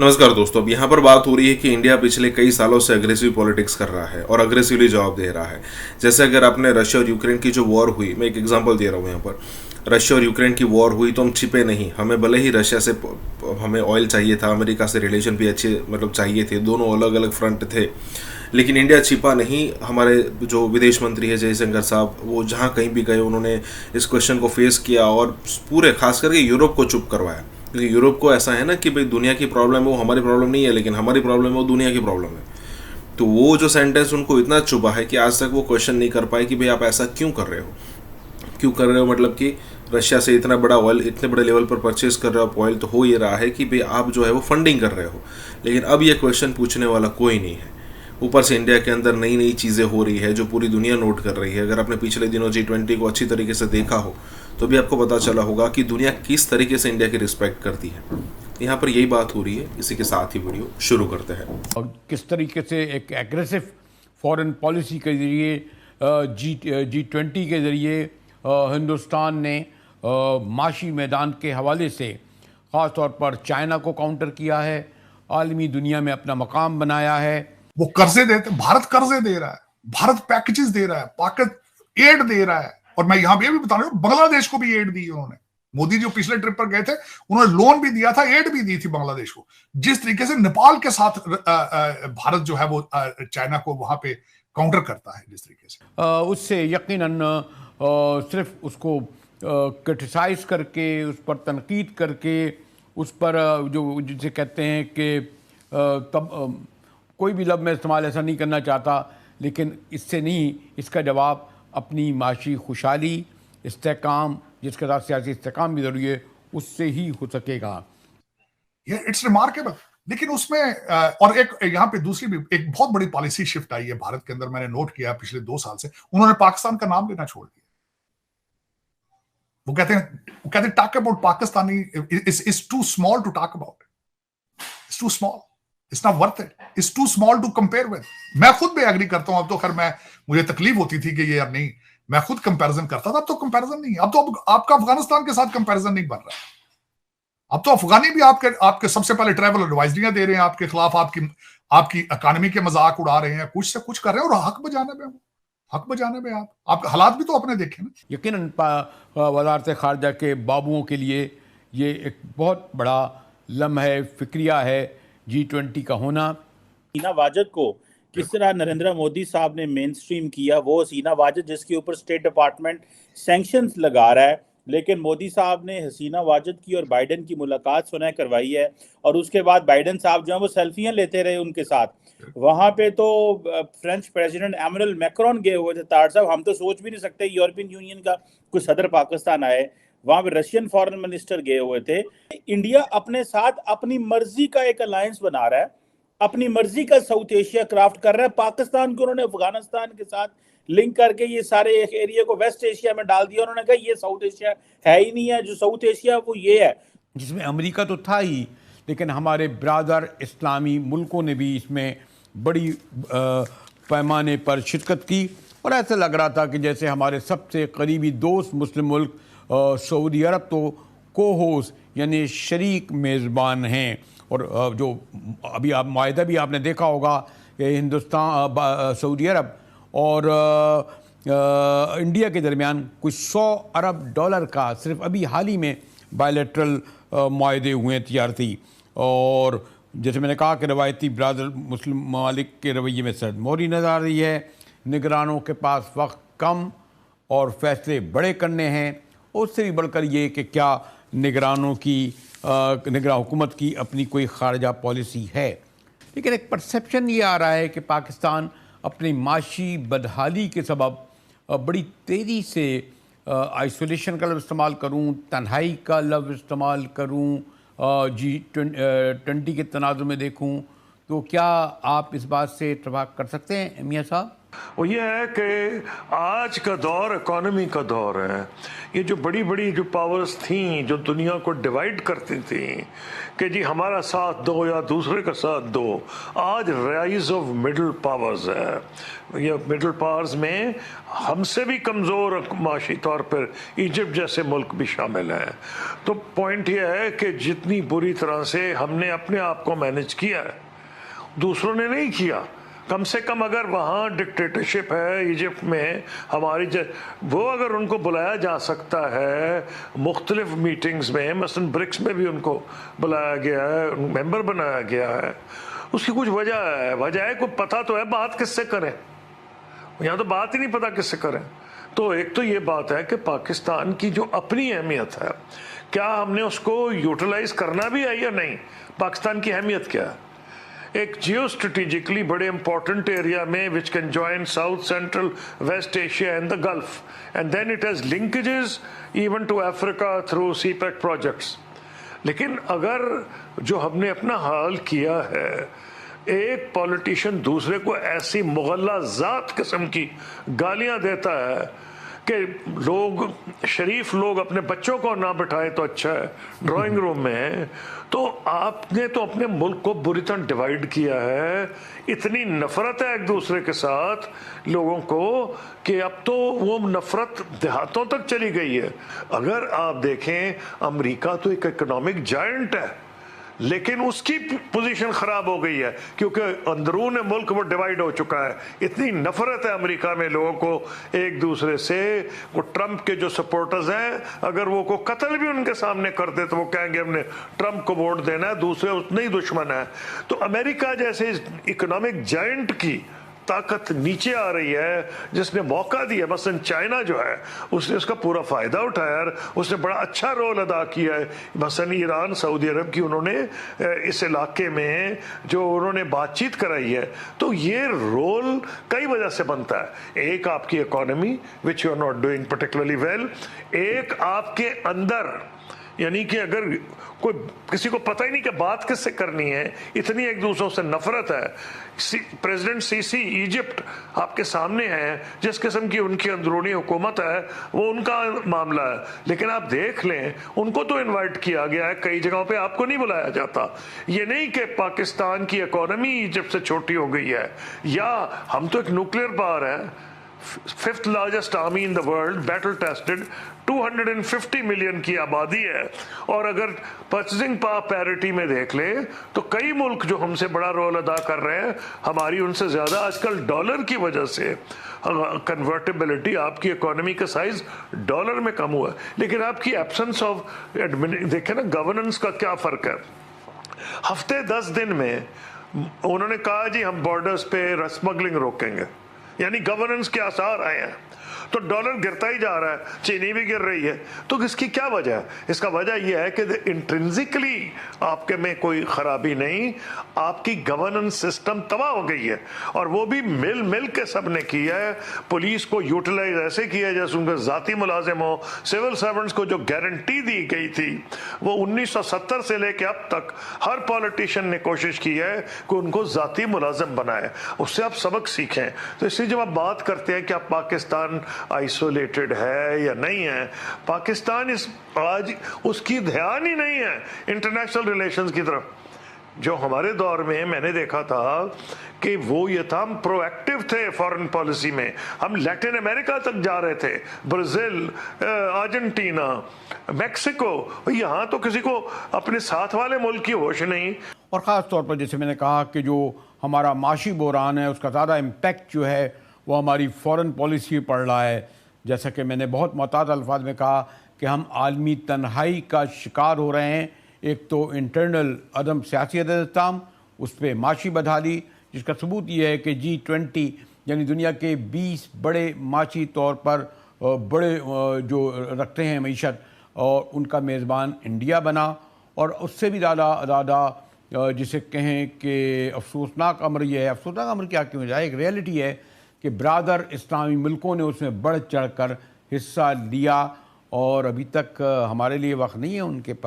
नमस्कार दोस्तों। अब यहाँ पर बात हो रही है कि इंडिया पिछले कई सालों से अग्रेसिव पॉलिटिक्स कर रहा है और अग्रेसिवली जवाब दे रहा है। जैसे अगर आपने रशिया और यूक्रेन की जो वॉर हुई, मैं एक एग्जांपल दे रहा हूँ यहाँ पर। रशिया और यूक्रेन की वॉर हुई तो हम छिपे नहीं। हमें भले ही रशिया से हमें ऑयल चाहिए था, अमेरिका से रिलेशन भी अच्छे मतलब चाहिए थे, दोनों अलग अलग फ्रंट थे, लेकिन इंडिया छिपा नहीं। हमारे जो विदेश मंत्री है जयशंकर साहब, वो जहाँ कहीं भी गए उन्होंने इस क्वेश्चन को फेस किया और पूरे खास करके यूरोप को चुप करवाया। क्योंकि यूरोप को ऐसा है ना कि भाई दुनिया की प्रॉब्लम है वो हमारी प्रॉब्लम नहीं है, लेकिन हमारी प्रॉब्लम है वो दुनिया की प्रॉब्लम है। तो वो जो सेंटेंस उनको इतना चुभा है कि आज तक वो क्वेश्चन नहीं कर पाए कि भाई आप ऐसा क्यों कर रहे हो, क्यों कर रहे हो। मतलब कि रशिया से इतना बड़ा ऑयल इतने बड़े लेवल पर परचेज कर रहे हो आप ऑयल, तो हो ये रहा है कि भाई आप जो है वो फंडिंग कर रहे हो। लेकिन अब ये क्वेश्चन पूछने वाला कोई नहीं है। ऊपर से इंडिया के अंदर नई नई चीज़ें हो रही है जो पूरी दुनिया नोट कर रही है। अगर आपने पिछले दिनों G20 को अच्छी तरीके से देखा हो तो भी आपको पता चला होगा कि दुनिया किस तरीके से इंडिया की रिस्पेक्ट करती है। यहाँ पर यही बात हो रही है। इसी के साथ ही वीडियो शुरू करते हैं। और किस तरीके से एक एग्रेसिव फॉरेन पॉलिसी के ज़रिए G20 के ज़रिए हिंदुस्तान ने माशी मैदान के हवाले से ख़ास तौर पर चाइना को काउंटर किया है, आलमी दुनिया में अपना मकाम बनाया है। वो कर्जे देते, भारत कर्जे दे रहा है, भारत पैकेजेस दे रहा है, पाकिस्तान एड दे रहा है। और मैं यहां पे भी बता रहा हूं, बांग्लादेश को भी एड दी उन्होंने। मोदी जो पिछले ट्रिप पर गए थे उन्होंने लोन भी दिया था, एड भी दी थी बांग्लादेश को। जिस तरीके से नेपाल के साथ भारत जो है वो चाइना को वहां पे काउंटर करता है जिस तरीके से, उससे यकीनन सिर्फ उसको क्रिटिसाइज करके, उस पर तनकीद करके, उस पर जो जिसे कहते हैं कि तब कोई भी लफ्ज़ में इस्तेमाल ऐसा नहीं करना चाहता, लेकिन इससे नहीं, इसका जवाब अपनी माशी खुशहाली, इस्तेकाम, जिसके साथ सियासी इस्तेकाम भी ज़रूरी है, उससे ही हो सकेगा। ये इट्स रिमार्केबल। लेकिन उसमें और एक यहाँ पे दूसरी भी एक बहुत बड़ी पॉलिसी शिफ्ट आई है भारत के अंदर, मैंने नोट किया पिछले 2 साल से। उन्होंने पाकिस्तान का नाम लेना छोड़ दिया। वो कहते हैं talk about Pakistani is too small to talk about, it's too small, it's not worth it, it's too small to compare with. मैं खुद भी एग्री करता हूं। अब तो खैर मुझे तकलीफ होती थी कि ये यार नहीं, मैं खुद कंपैरिजन करता था। अब तो कंपैरिजन नहीं, अब तो आपका अफगानिस्तान के साथ कंपैरिजन नहीं बन रहा है। अब तो अफगानी भी आपके सबसे पहले ट्रैवल एडवाइजरियां दे रहे हैं आपके खिलाफ, आपकी इकोनॉमी के मजाक उड़ा रहे हैं, कुछ से कुछ कर रहे हैं। और हक बजाने में आप हालात भी तो अपने देखें ना। यकीनन वज़ारत ख़ारजा के बाबुओं के लिए ये एक बहुत बड़ा लम्हा फ़िक्रिया है G20 का होना। हसीना वाजद को किस तरह नरेंद्र मोदी साहब ने मेन स्ट्रीम किया, वो हसीना वाजद जिसके ऊपर स्टेट डिपार्टमेंट सैंक्शंस लगा रहा है, लेकिन मोदी साहब ने हसीना वाजद की और बाइडन की मुलाकात सुना करवाई है। और उसके बाद बाइडन साहब जो है वो सेल्फियां लेते रहे उनके साथ। वहां पे तो फ्रेंच प्रेसिडेंट एमरल मैक्रोन गए हुए थे। तार साहब, हम तो सोच भी नहीं सकते यूरोपियन यूनियन का कोई सदर पाकिस्तान आए। वहां पे रशियन फॉरेन मिनिस्टर गए हुए थे। इंडिया अपने साथ अपनी मर्जी का एक अलायंस बना रहा है, अपनी मर्जी का साउथ एशिया क्राफ्ट कर रहा है। पाकिस्तान को उन्होंने अफगानिस्तान के साथ लिंक करके ये सारे एरिया को वेस्ट एशिया में डाल दिया। उन्होंने कहा ये साउथ एशिया है ही नहीं है, जो साउथ एशिया वो ये है। जिसमें अमेरिका तो था ही, लेकिन हमारे ब्रादर इस्लामी मुल्कों ने भी इसमें बड़ी पैमाने पर शिरकत की। और ऐसा लग रहा था कि जैसे हमारे सबसे करीबी दोस्त मुस्लिम मुल्क सऊदी अरब तो को-होस्ट यानी शरीक मेज़बान हैं। और जो अभी आप माहिदा भी आपने देखा होगा कि हिंदुस्तान, सऊदी अरब और इंडिया के दरमियान कुछ $100 अरब का सिर्फ अभी हाल ही में बायलैटरल माहदे हुए तिजारती। और जैसे मैंने कहा कि रवायती ब्रादर मुस्लिम ममालिक के रवैये में सरदमोरी नज़र आ रही है। निगरानों के पास वक्त कम और फैसले बड़े करने हैं। उससे भी बढ़कर ये कि क्या निगरानों की निगरान हुकूमत की अपनी कोई खारजा पॉलिसी है। लेकिन एक परसेप्शन ये आ रहा है कि पाकिस्तान अपनी माशी बदहाली के सबब बड़ी तेज़ी से आइसोलेशन का लफ्ज़ इस्तेमाल करूँ, तन्हाई का लफ्ज़ इस्तेमाल करूँ, G20 के तनाज़ुर में देखूँ तो क्या आप इस बात से इत्तेफाक कर सकते हैं मियाँ साहब? वो ये है कि आज का दौर इकोनॉमी का दौर है। ये जो बड़ी बड़ी जो पावर्स थी जो दुनिया को डिवाइड करती थी कि जी हमारा साथ दो या दूसरे का साथ दो, आज राइज ऑफ मिडिल पावर्स है। ये मिडिल पावर्स में हमसे भी कमज़ोर माशी तौर पर इजिप्ट जैसे मुल्क भी शामिल हैं। तो पॉइंट ये है कि जितनी बुरी तरह से हमने अपने आप को मैनेज किया है, दूसरों ने नहीं किया। कम से कम अगर वहाँ डिक्टेटरशिप है इजिप्ट में हमारी वो अगर उनको बुलाया जा सकता है मुख्तलिफ मीटिंग्स में, मसलन ब्रिक्स में भी उनको बुलाया गया है, मेंबर बनाया गया है, उसकी कुछ वजह है। वजह है को पता तो है, बात किससे करें? यहाँ तो बात ही नहीं पता किससे करें। तो एक तो ये बात है कि पाकिस्तान की जो अपनी अहमियत है, क्या हमने उसको यूटिलाइज करना भी है या नहीं? पाकिस्तान की अहमियत क्या है? एक जियो स्ट्रेटेजिकली बड़े इंपॉर्टेंट एरिया में which can join south central west Asia and the gulf and then it has linkages even to Africa through CPEC projects. लेकिन अगर जो हमने अपना हाल किया है, एक पॉलिटिशियन दूसरे को ऐसी मुगल्ला जात किस्म की गालियां देता है कि लोग शरीफ लोग अपने बच्चों को ना बिठाए तो अच्छा है ड्राइंग रूम में, तो आपने तो अपने मुल्क को बुरी तरह डिवाइड किया है। इतनी नफरत है एक दूसरे के साथ लोगों को कि अब तो वो नफरत देहातों तक चली गई है। अगर आप देखें अमेरिका तो एक इकोनॉमिक जायंट है, लेकिन उसकी पोजीशन खराब हो गई है क्योंकि अंदरून मुल्क वो डिवाइड हो चुका है। इतनी नफरत है अमेरिका में लोगों को एक दूसरे से। वो ट्रंप के जो सपोर्टर्स हैं, अगर वो को कत्ल भी उनके सामने कर दे तो वो कहेंगे हमने ट्रंप को वोट देना है, दूसरे उतने ही दुश्मन है। तो अमेरिका जैसे इकोनॉमिक जायंट की ताकत नीचे आ रही है, जिसने मौका दिया, मसलन चाइना जो है उसने उसका पूरा फायदा उठाया, उसने बड़ा अच्छा रोल अदा किया है। मसलन ईरान सऊदी अरब की उन्होंने इस इलाके में जो उन्होंने बातचीत कराई है, तो ये रोल कई वजह से बनता है। एक आपकी economy which you are not doing particularly well, एक आपके अंदर यानी कि अगर कोई किसी को पता ही नहीं कि बात किससे करनी है, इतनी एक दूसरों से नफरत है। प्रेसिडेंट सीसी इजिप्ट आपके सामने है, जिस किस्म की उनकी अंदरूनी हुकूमत है वो उनका मामला है, लेकिन आप देख लें उनको तो इनवाइट किया गया है, कई जगहों पे आपको नहीं बुलाया जाता। ये नहीं कि पाकिस्तान की इकोनॉमी इजिप्ट से छोटी हो गई है, या हम तो एक न्यूक्लियर पावर है, 5th largest army in the world, battle tested, 250 million की आबादी है। और अगर परचेसिंग पावर पैरिटी में देख ले तो कई मुल्क जो हमसे बड़ा रोल अदा कर रहे हैं, हमारी उनसे ज्यादा आजकल डॉलर की वजह से कन्वर्टेबिलिटी, आपकी इकोनॉमी का साइज डॉलर में कम हुआ है। लेकिन आपकी एब्सेंस ऑफ देखे ना गवर्नेंस का क्या फर्क है। हफ्ते 10 दिन में उन्होंने कहा जी हम बॉर्डर्स पे स्मगलिंग रोकेंगे, यानी गवर्नेंस के आसार आए हैं, तो डॉलर गिरता ही जा रहा है, चीनी भी गिर रही है। तो इसकी क्या वजह है? इसका वजह यह है कि इंट्रिंसिकली आपके में कोई खराबी नहीं, आपकी गवर्नेंस सिस्टम तबाह हो गई है, और वो भी मिल के सबने किया है। पुलिस को यूटिलाइज ऐसे किया जैसे उनके जाती मुलाजिम हो। सिविल सर्वेंट्स को जो गारंटी दी गई थी वो 1970 से लेकर अब तक हर पॉलिटिशियन ने कोशिश की है कि उनको जाती मुलाजिम बनाए, उससे आप सबक सीखें। तो इसलिए जब आप बात करते हैं कि आप पाकिस्तान आइसोलेटेड है या नहीं है, पाकिस्तान इस आज उसकी ध्यान ही नहीं है इंटरनेशनल रिलेशंस की तरफ। जो हमारे दौर में मैंने देखा था कि वो ये था, हम प्रोएक्टिव थे फॉरेन पॉलिसी में, हम लैटिन अमेरिका तक जा रहे थे, ब्राजील, अर्जेंटीना, मेक्सिको। यहाँ तो किसी को अपने साथ वाले मुल्क की होश नहीं। और ख़ास तौर पर जैसे मैंने कहा कि जो हमारा माशी बहरान है उसका ज़्यादा इम्पैक्ट जो है वो हमारी फ़ॉरेन पॉलिसी पड़ रहा है। जैसा कि मैंने बहुत मोहतात अल्फाज में कहा कि हम आलमी तन्हाई का शिकार हो रहे हैं। एक तो इंटरनल अदम सियासी इस्तेहकाम, उस पर माशी बदहाली, जिसका सबूत ये है कि G20 यानी दुनिया के 20 बड़े माशी तौर पर बड़े जो रखते हैं मईशत, और उनका मेज़बान इंडिया बना। और उससे भी ज़्यादा जिसे कहें कि अफसोसनाक अमर यह है, अफसोसनाक अमर क्या क्यों जाए, एक रियलिटी है कि ब्रादर इस्लामी मुल्कों ने उसमें बढ़ चढ़ कर हिस्सा लिया, और अभी तक हमारे लिए वक्त नहीं है उनके पास